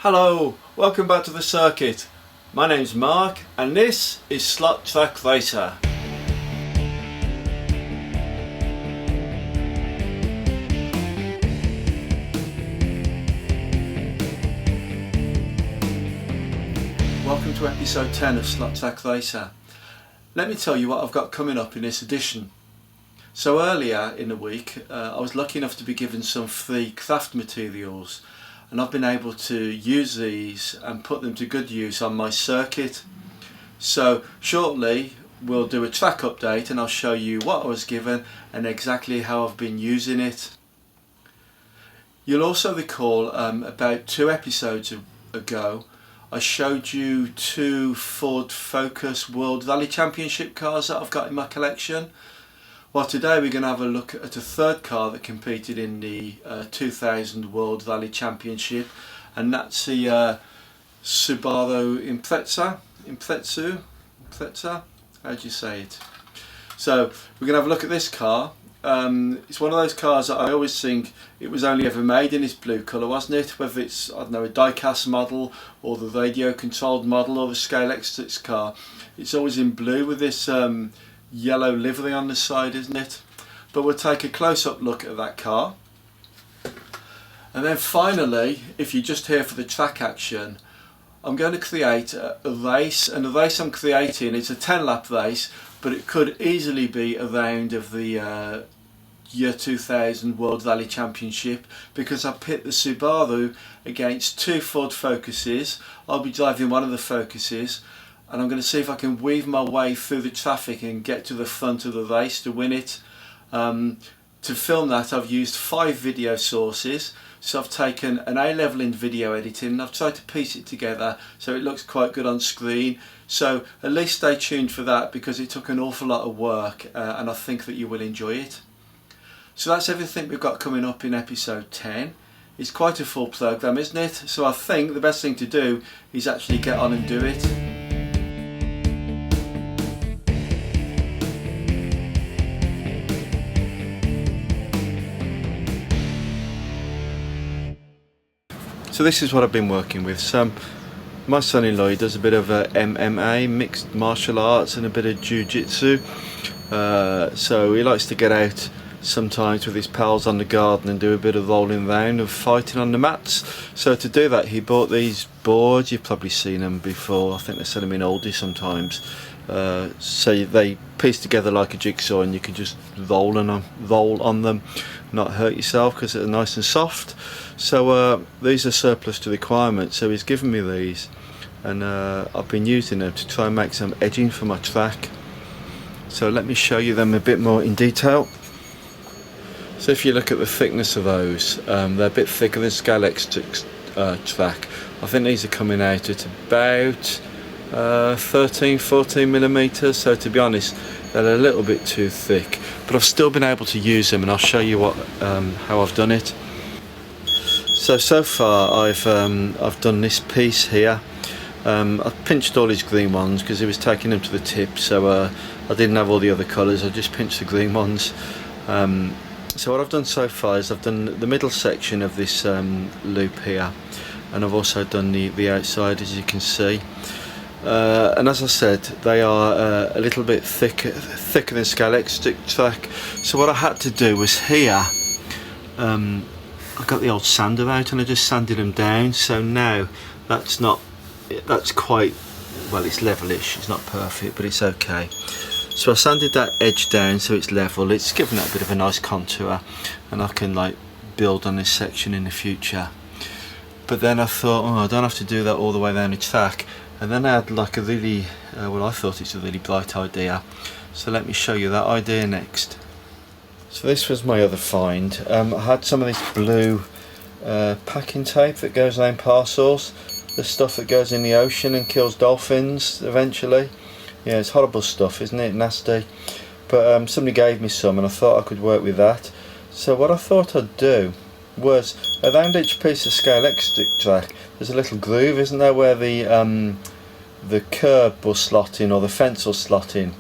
Hello, welcome back to the circuit. My name's Mark and this is Slot Track Racer. Welcome to episode 10 of Slot Track Racer. Let me tell you what I've got coming up in this edition. So earlier in the week I was lucky enough to be given some free craft materials, and I've been able to use these and put them to good use on my circuit. So shortly we'll do a track update and I'll show you what I was given and exactly how I've been using it. You'll also recall about 2 episodes ago I showed you 2 Ford Focus World Rally Championship cars that I've got in my collection. Well, today we're going to have a look at a 3rd car that competed in the 2000 World Rally Championship, and that's the Subaru Impreza, how do you say it? So we're going to have a look at this car. It's one of those cars that I always think it was only ever made in this blue colour, wasn't it? Whether it's, I don't know, a die-cast model or the radio controlled model or the Scale Extra car, it's always in blue with this yellow livery on the side, isn't it? But we'll take a close-up look at that car, and then finally, if you're just here for the track action, I'm going to create a race, and the race I'm creating is a 10-lap race, but it could easily be a round of the year 2000 World Rally Championship, because I pit the Subaru against 2 Ford Focuses. I'll be driving one of the Focuses, and I'm going to see if I can weave my way through the traffic and get to the front of the race to win it. To film that I've used 5 video sources, so I've taken an A-level in video editing and I've tried to piece it together so it looks quite good on screen. So at least stay tuned for that, because it took an awful lot of work and I think that you will enjoy it. So that's everything we've got coming up in episode 10. It's quite a full programme, isn't it? So I think the best thing to do is actually get on and do it. So this is what I've been working with. So my son-in-law does a bit of MMA, mixed martial arts, and a bit of jiu-jitsu. So he likes to get out sometimes with his pals on the garden and do a bit of rolling around and fighting on the mats. So to do that he bought these boards. You've probably seen them before, I think they sell them in Aldi sometimes. So they piece together like a jigsaw and you can just roll on them, not hurt yourself because they're nice and soft. So these are surplus to requirements, so he's given me these, and I've been using them to try and make some edging for my track. So let me show you them a bit more in detail. So if you look at the thickness of those, they're a bit thicker than Scale Extra track. I think these are coming out at about 13-14 millimeters, so to be honest they're a little bit too thick, but I've still been able to use them, and I'll show you what how I've done it. So far I've done this piece here. I've pinched all these green ones because he was taking them to the tip, so I didn't have all the other colours, I just pinched the green ones. So what I've done so far is I've done the middle section of this loop here, and I've also done the outside, as you can see. And as I said, they are a little bit thicker than Scale Extra track. So what I had to do was here, I got the old sander out and I just sanded them down. So now that's quite, well, it's levelish, it's not perfect, but it's okay. So I sanded that edge down so it's level. It's given that a bit of a nice contour, and I can like build on this section in the future. But then I thought, oh, I don't have to do that all the way down the track. And then I had like a really, well, I thought it's a really bright idea. So let me show you that idea next. So this was my other find. I had some of this blue packing tape that goes around parcels. The stuff that goes in the ocean and kills dolphins eventually. Yeah, it's horrible stuff, isn't it? Nasty. But somebody gave me some and I thought I could work with that. So what I thought I'd do was, around each piece of Scale Extra track there's a little groove, isn't there, where the curb will slot in or the fence will slot in.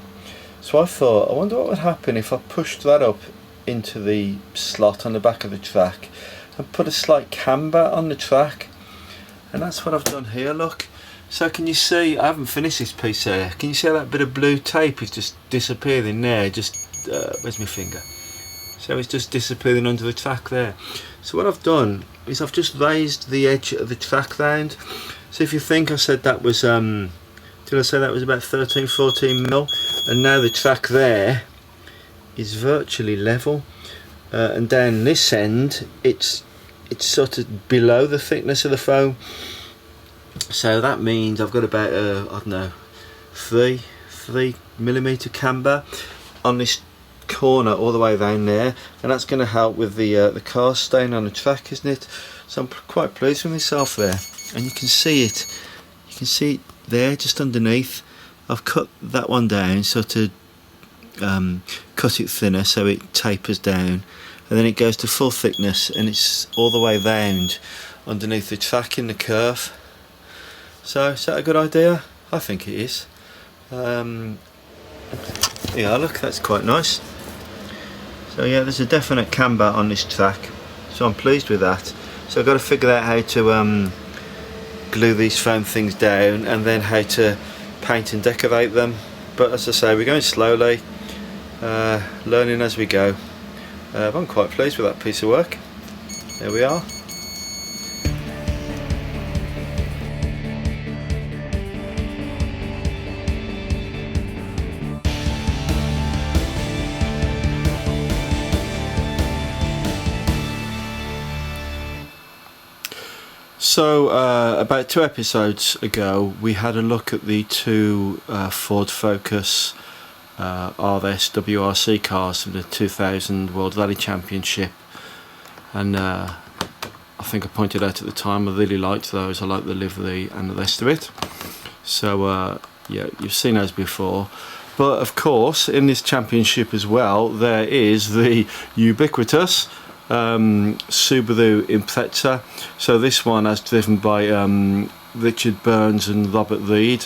So I thought, I wonder what would happen if I pushed that up into the slot on the back of the track and put a slight camber on the track. And that's what I've done here, look. So can you see, I haven't finished this piece here, can you see how that bit of blue tape is just disappeared in there? Just, where's my finger? So it's just disappearing under the track there. So what I've done is I've just raised the edge of the track round. So if you think I said that was, did I say that was about 13-14 mil? And now the track there is virtually level. And down this end, it's sort of below the thickness of the foam. So that means I've got about I don't know, 3mm camber on this corner all the way down there, and that's going to help with the car staying on the track, isn't it? So I'm quite pleased with myself there, and you can see it. You can see it there, just underneath. I've cut that one down, sort of cut it thinner so it tapers down, and then it goes to full thickness, and it's all the way round underneath the track in the curve. So is that a good idea? I think it is. Yeah, look, that's quite nice. So yeah, there's a definite camber on this track, so I'm pleased with that. So I've got to figure out how to glue these foam things down, and then how to paint and decorate them. But as I say, we're going slowly, learning as we go. But I'm quite pleased with that piece of work. There we are. So about 2 episodes ago we had a look at the two Ford Focus RS WRC cars from the 2000 World Rally Championship, and I think I pointed out at the time I really liked those. I liked the livery and the rest of it. So yeah, you've seen those before. But of course in this championship as well there is the ubiquitous Subaru Impreza. So this one is driven by Richard Burns and Robert Reed.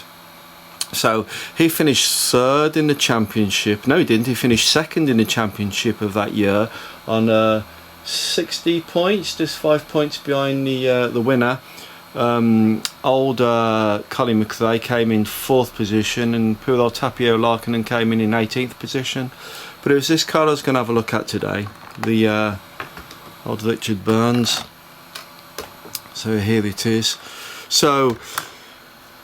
So he finished 3rd in the championship. No, he didn't. He finished 2nd in the championship of that year on 60 points, just 5 points behind the winner. Old Colin McRae came in 4th position, and poor old Tapio Larkinen came in 18th position. But it was this car I was going to have a look at today, the old Richard Burns. So here it is. So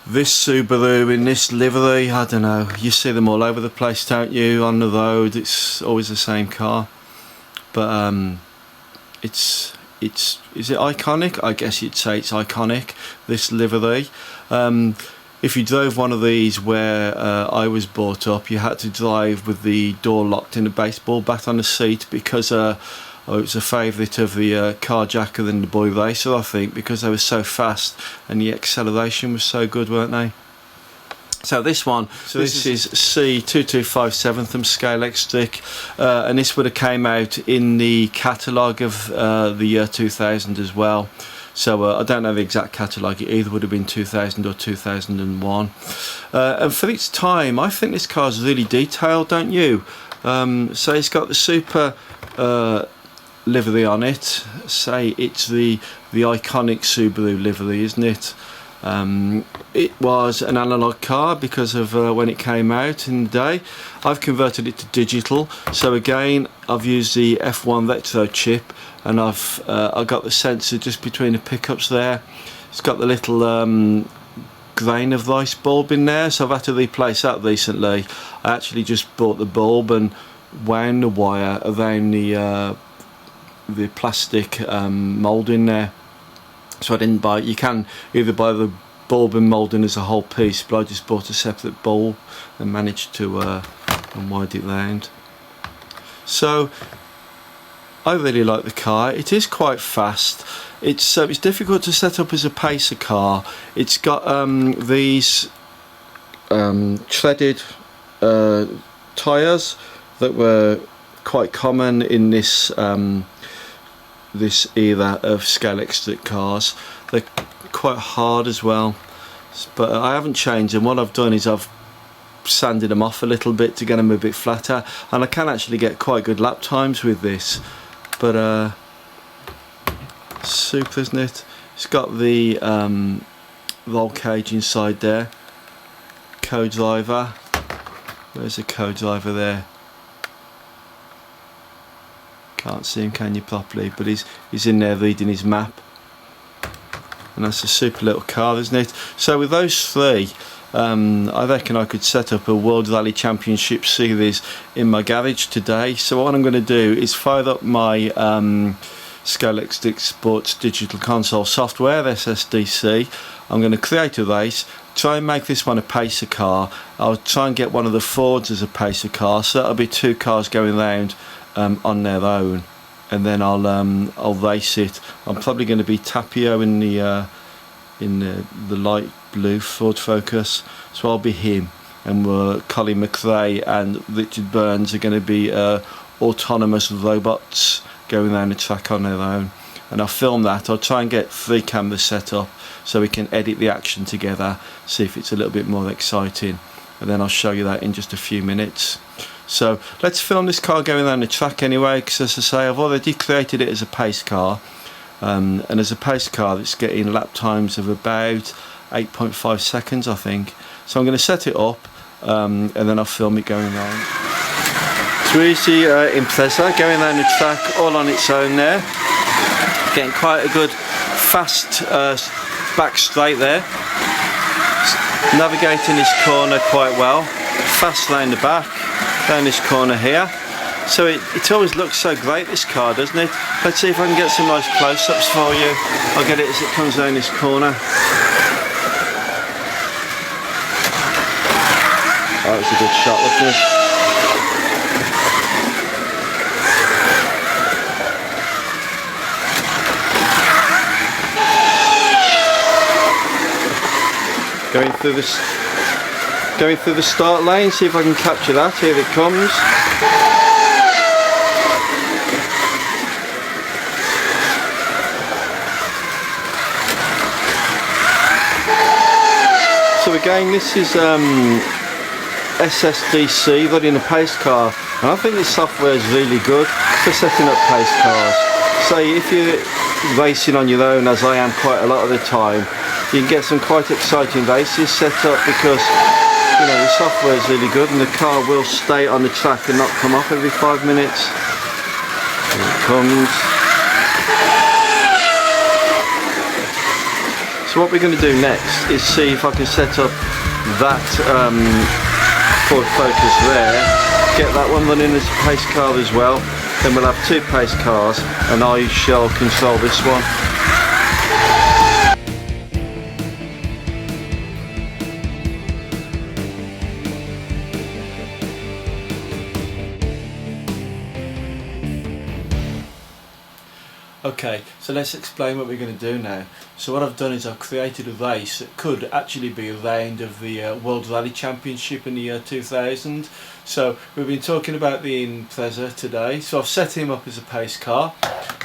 this Subaru in this livery, I don't know, you see them all over the place, don't you, on the road. It's always the same car, but is it iconic? I guess you'd say it's iconic, this livery. If you drove one of these where I was brought up, you had to drive with the door locked and a baseball bat on the seat, because it was a favourite of the carjacker and the boy racer, I think, because they were so fast and the acceleration was so good, weren't they? So this one, this is C2257 from Scale Extric, and this would have came out in the catalogue of the year 2000 as well. So I don't know the exact catalogue, it either would have been 2000 or 2001. And for its time, I think this car's really detailed, don't you? So it's got the super livery on it. Say it's the iconic Subaru livery, isn't it? It was an analog car because of when it came out in the day. I've converted it to digital, so again I've used the F1 retro chip, and I've got the sensor just between the pickups there. It's got the little grain of rice bulb in there, so I've had to replace that recently. I actually just bought the bulb and wound the wire around the plastic mould in there. So I didn't buy, you can either buy the bulb and moulding as a whole piece, but I just bought a separate bulb and managed to wind it round. So I really like the car. It is quite fast. It's difficult to set up as a pacer car. It's got these treaded tyres that were quite common in this this era of Scale Extric cars. They're quite hard as well, but I haven't changed them. What I've done is I've sanded them off a little bit to get them a bit flatter, and I can actually get quite good lap times with this. But super, isn't it? It's got the roll cage inside there, co-driver. Where's the co-driver there? Can't see him, can you, properly? But he's in there reading his map. And that's a super little car, isn't it? So with those three, I reckon I could set up a World Rally Championship series in my garage today. So what I'm going to do is fire up my Scalextric Sports Digital Console software, SSDC. I'm going to create a race, try and make this one a pacer car. I'll try and get one of the Fords as a pacer car, so that'll be two cars going round on their own, and then I'll race it. I'm probably going to be Tapio in the light blue Ford Focus, so I'll be him, and Colin McRae and Richard Burns are going to be autonomous robots going around the track on their own. And I'll film that. I'll try and get 3 cameras set up so we can edit the action together, see if it's a little bit more exciting, and then I'll show you that in just a few minutes. So let's film this car going around the track anyway, because as I say, I've already created it as a pace car, and as a pace car it's getting lap times of about 8.5 seconds, I think. So I'm going to set it up and then I'll film it going around. Subaru Impreza going around the track all on its own there, getting quite a good fast back straight there, navigating this corner quite well, fast round the back, down this corner here. So it always looks so great, this car, doesn't it? Let's see if I can get some nice close-ups for you. I'll get it as it comes down this corner. Oh, that was a good shot, wasn't it? Going through the start lane, see if I can capture that. Here it comes. So again, this is SSDC running a pace car, and I think this software is really good for setting up pace cars. Say if you're racing on your own, as I am quite a lot of the time, you can get some quite exciting races set up, because you know the software is really good and the car will stay on the track and not come off every 5 minutes. Here it comes. So what we're going to do next is see if I can set up that Ford Focus there, get that one running as a pace car as well. Then we'll have 2 pace cars and I shall control this one. Okay, so let's explain what we're going to do now. So what I've done is I've created a race that could actually be a round of the World Rally Championship in the year 2000. So we've been talking about the Impreza today, so I've set him up as a pace car.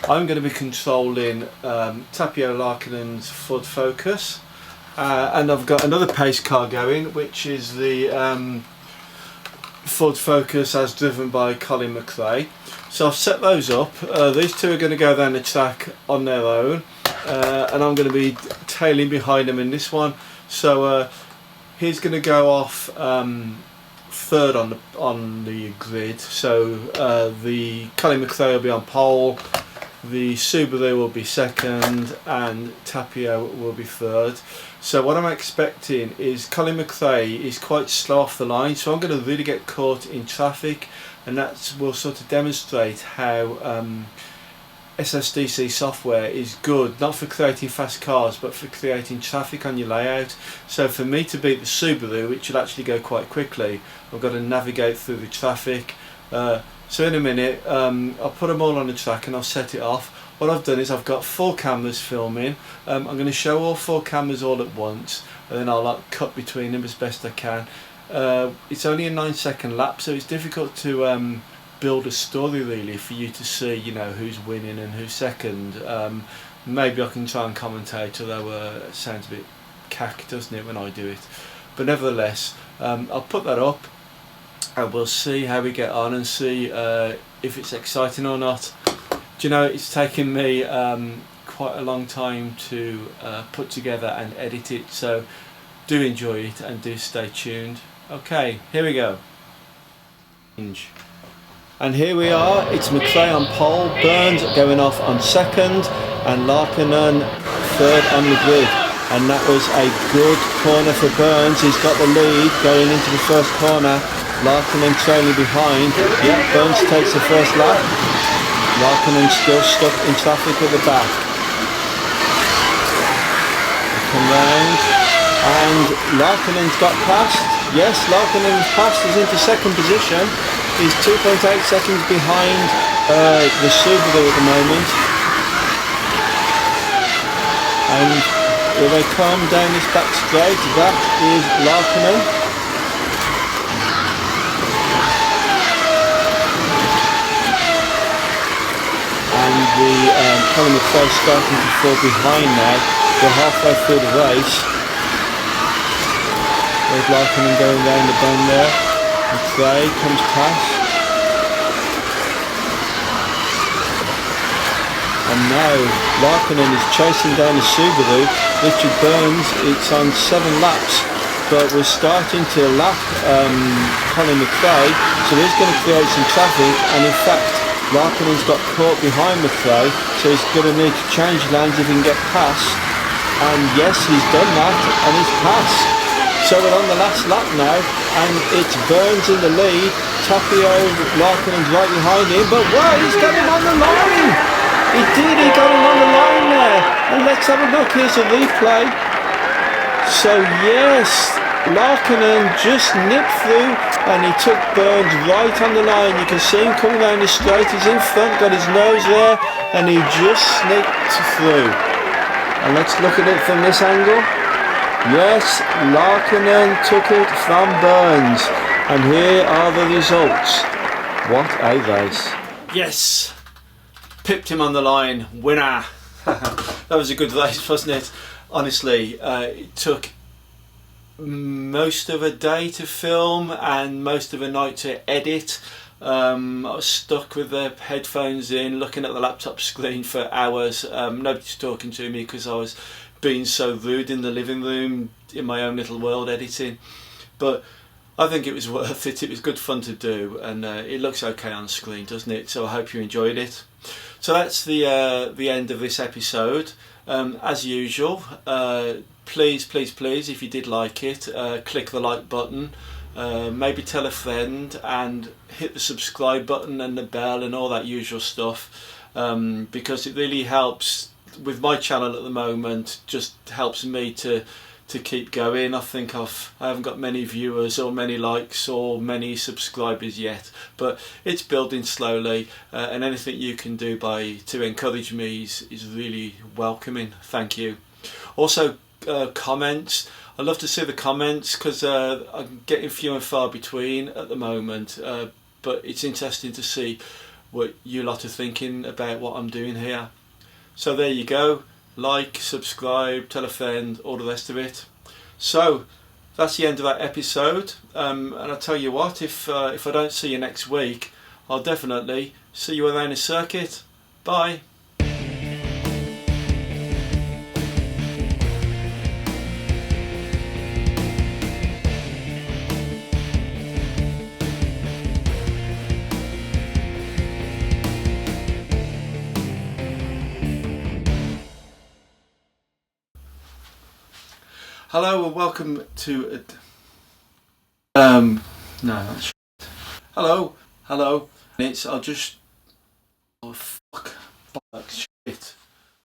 I'm going to be controlling Tapio Larkinen's Ford Focus, and I've got another pace car going, which is the Ford Focus as driven by Colin McRae. So I've set those up. These two are going to go down the track on their own, and I'm going to be tailing behind them in this one. So he's going to go off third on the grid. So the Colin McRae will be on pole, the Subaru will be second, and Tapio will be third. So what I'm expecting is Colin McRae is quite slow off the line, so I'm going to really get caught in traffic, and that will sort of demonstrate how SSDC software is good, not for creating fast cars but for creating traffic on your layout. So for me to beat the Subaru, which will actually go quite quickly, I've got to navigate through the traffic. So in a minute I'll put them all on the track and I'll set it off. What I've done is I've got 4 cameras filming. I'm going to show all 4 cameras all at once, and then I'll cut between them as best I can. It's only a 9-second lap, so it's difficult to build a story really for you to see, you know, who's winning and who's second. Maybe I can try and commentate, although it sounds a bit cack, doesn't it, when I do it. But nevertheless, I'll put that up and we'll see how we get on and see if it's exciting or not. Do you know, it's taken me quite quite a long time to put together and edit it, so do enjoy it and do stay tuned. Okay, here we go. And here we are, it's McRae on pole, Burns going off on second, and Larkinen third on the grid. And that was a good corner for Burns. He's got the lead going into the first corner. Larkinen trailing behind. Yeah, Burns takes the first lap. Larkinen still stuck in traffic at the back. They come round, and Larkinen's got past. Yes, Larkinen's passed. He's into second position. He's 2.8 seconds behind the Subaru at the moment. And here they come down this back straight. That is Larkinen. And the Colin McRae starting to fall behind now. We're halfway through the race. There's Larkinen going round the bend there. McRae comes past. And now Larkinen is chasing down the Subaru. Richard Burns, it's on 7 laps, but we're starting to lap Colin McRae, so he's going to create some traffic, and in fact Larkinen's got caught behind McRae, so he's going to need to change lanes if he can get past, and yes, he's done that, and he's passed. So we're on the last lap now, and it's Burns in the lead. Tapio, Larkinen's right behind him, but wow, he's got him on the line! He did, he got him on the line there. And let's have a look, here's a replay. So yes, Larkinen just nipped through, and he took Burns right on the line. You can see him coming down the straight, he's in front, got his nose there, and he just sneaked through. And let's look at it from this angle. Yes, Larkinen took it from Burns, and here are the results. What a race. Yes, pipped him on the line, winner. That was a good race, wasn't it? Honestly, it took most of a day to film and most of a night to edit. I was stuck with the headphones in, looking at the laptop screen for hours. Nobody's talking to me because I was being so rude in the living room in my own little world editing, but I think it was worth it. It was good fun to do, and it looks okay on screen, doesn't it? So I hope you enjoyed it. So that's the end of this episode. As usual, please if you did like it, click the like button, maybe tell a friend, and hit the subscribe button and the bell and all that usual stuff, because it really helps with my channel at the moment. Just helps me to keep going. I think I haven't got many viewers or many likes or many subscribers yet, but it's building slowly, and anything you can do to encourage me is really welcoming. Thank you. Also, comments. I love to see the comments because I'm getting few and far between at the moment, but it's interesting to see what you lot are thinking about what I'm doing here. So there you go. Like, subscribe, tell a friend, all the rest of it. So that's the end of that episode, and I'll tell you what, if I don't see you next week, I'll definitely see you around the circuit. Bye. Hello and welcome to no, that's hello. I'll just